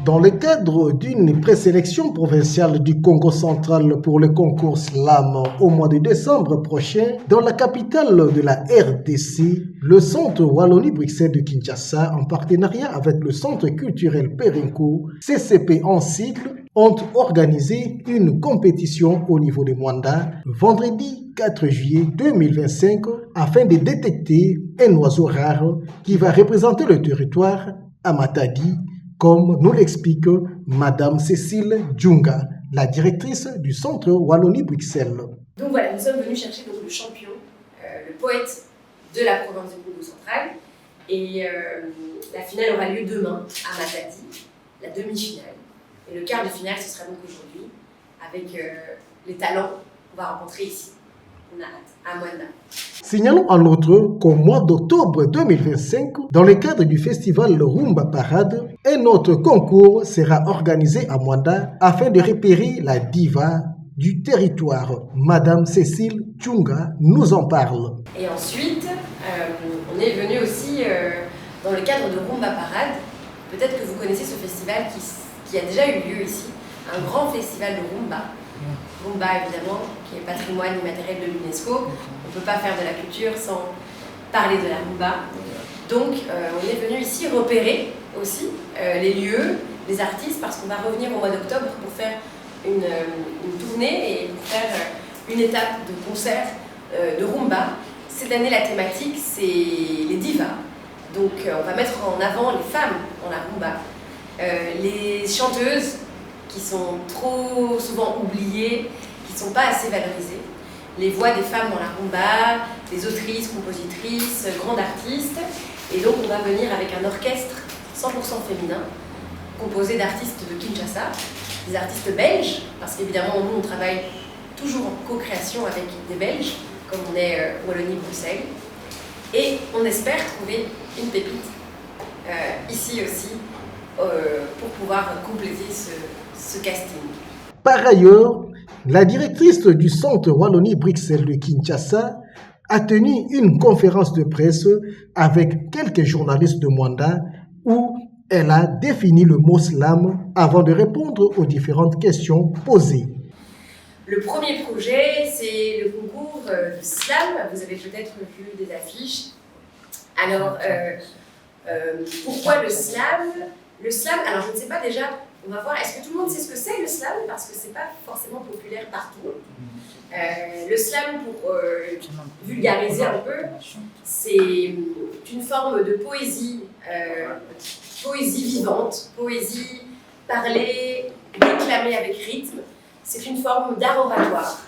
Dans le cadre d'une présélection provinciale du Congo central pour le concours Slam au mois de décembre prochain, dans la capitale de la RDC, le Centre Wallonie-Bruxelles de Kinshasa, en partenariat avec le Centre culturel Périnco, CCP en sigle, ont organisé une compétition au niveau de Mwanda vendredi 4 juillet 2025 afin de détecter un oiseau rare qui va représenter le territoire à Matadi, comme nous l'explique Madame Cécile Djunga, la directrice du Centre Wallonie-Bruxelles. Donc voilà, nous sommes venus chercher le champion, le poète de la province de Congo central. Et la finale aura lieu demain à Matadi, la demi-finale. Et le quart de finale, ce sera donc aujourd'hui, avec les talents qu'on va rencontrer ici. On a hâte, à Mwanda. Signalons en outre qu'au mois d'octobre 2025, dans le cadre du festival Rumba Parade, un autre concours sera organisé à Mwanda afin de repérer la diva du territoire. Madame Cécile Djunga nous en parle. Et ensuite, on est venu aussi dans le cadre de Rumba Parade. Peut-être que vous connaissez ce festival qui a déjà eu lieu ici, un grand festival de Rumba. Rumba évidemment, qui est patrimoine immatériel de l'UNESCO. On ne peut pas faire de la culture sans parler de la rumba. Donc on est venu ici repérer aussi les lieux, les artistes, parce qu'on va revenir au mois d'octobre pour faire une tournée et pour faire une étape de concert de rumba. Cette année, la thématique, c'est les divas. Donc on va mettre en avant les femmes dans la rumba, les chanteuses qui sont trop souvent oubliées, qui ne sont pas assez valorisées, les voix des femmes dans la rumba, les autrices, compositrices, grandes artistes. Et donc on va venir avec un orchestre 100% féminin, composé d'artistes de Kinshasa, des artistes belges, parce qu'évidemment nous on travaille toujours en co-création avec des Belges, comme on est Wallonie-Bruxelles. Et on espère trouver une pépite ici aussi pour pouvoir compléter ce casting. Par ailleurs, la directrice du Centre Wallonie-Bruxelles de Kinshasa a tenu une conférence de presse avec quelques journalistes de Mwanda où elle a défini le mot slam avant de répondre aux différentes questions posées. Le premier projet, c'est le concours de slam. Vous avez peut-être vu des affiches. Alors, pourquoi le slam? Le slam, alors je ne sais pas déjà, on va voir, est-ce que tout le monde sait ce que c'est le slam? Parce que ce n'est pas forcément populaire partout. Le slam, pour vulgariser un peu, c'est une forme de poésie, poésie vivante, poésie parlée, déclamée avec rythme. C'est une forme d'art oratoire.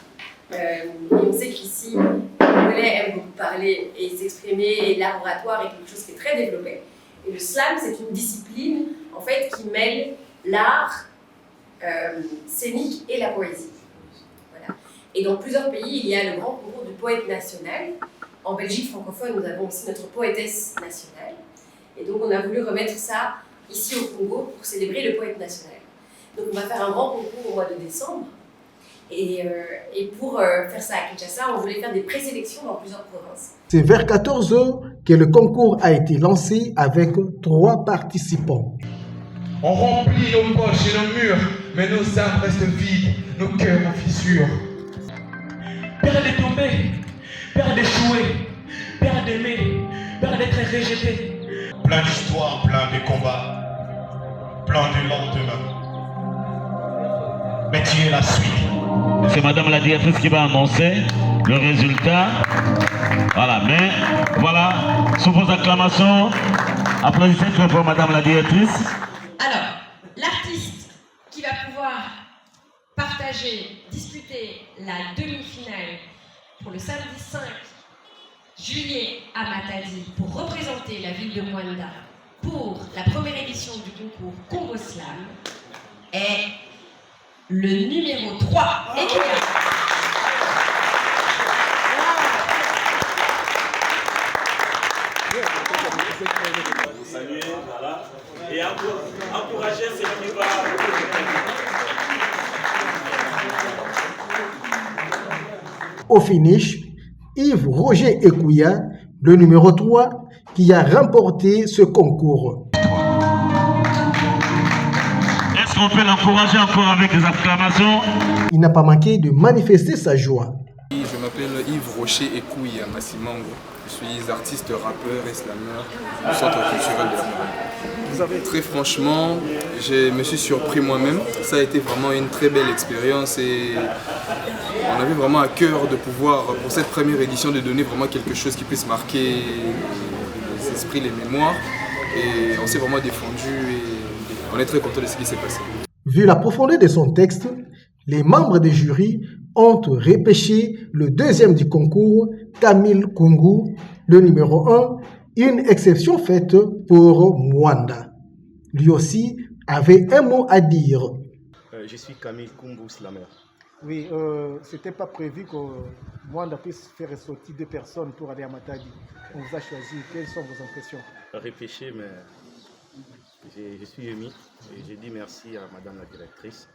Et on sait qu'ici, les Congolais aiment beaucoup parler et s'exprimer, et l'art oratoire est quelque chose qui est très développé. Et le slam, c'est une discipline en fait, qui mêle l'art scénique et la poésie. Voilà. Et dans plusieurs pays, il y a le grand concours du poète national. En Belgique francophone, nous avons aussi notre poétesse nationale. Et donc, on a voulu remettre ça ici au Congo pour célébrer le poète national. Donc, on va faire un grand concours au mois de décembre. Et pour faire ça à Kinshasa, on voulait faire des présélections dans plusieurs provinces. C'est vers 14 h que le concours a été lancé avec 3 participants. On remplit nos poches et nos murs, mais nos âmes restent vides, nos cœurs en fissure. Peur de tomber, peur d'échouer, peur d'aimer, peur d'être rejeté. Plein d'histoires, plein de combats, plein de lendemains. Mais tu es la suite. C'est Madame la directrice qui va annoncer le résultat. Voilà, mais voilà, sous vos acclamations, applaudissez très fort Madame la directrice. Alors, l'artiste qui va pouvoir partager, disputer la demi-finale pour le samedi 5 juillet à Matadi pour représenter la ville de Mwanda pour la première édition du concours Congo Slam est le numéro 3. Saluer, voilà. Et encourager celui qui va. Au finish, Yves Roger Ekouya, le numéro 3, qui a remporté ce concours. Est-ce qu'on peut l'encourager encore avec des acclamations? Il n'a pas manqué de manifester sa joie. Je m'appelle Yves Rocher Ekouya Massimango. Je suis artiste, rappeur et slameur du Centre culturel de la Morale. Très franchement, je me suis surpris moi-même. Ça a été vraiment une très belle expérience et on avait vraiment à cœur de pouvoir, pour cette première édition, de donner vraiment quelque chose qui puisse marquer les esprits, les mémoires. Et on s'est vraiment défendu et on est très content de ce qui s'est passé. Vu la profondeur de son texte, les membres du jury ont repêché le deuxième du concours, Camille Kungu, le numéro 1, une exception faite pour Mwanda. Lui aussi avait un mot à dire. Je suis Camille Kungu, slammer. Oui, ce n'était pas prévu que Mwanda puisse faire ressortir 2 personnes pour aller à Matadi. On vous a choisi. Quelles sont vos impressions? Réfléchir, mais je suis ému et j'ai dit merci à Madame la directrice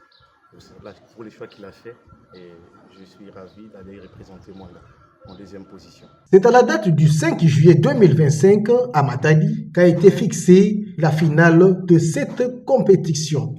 pour les choix qu'il a fait et je suis ravi d'aller représenter Mwanda en deuxième position. C'est à la date du 5 juillet 2025 à Matadi qu'a été fixée la finale de cette compétition.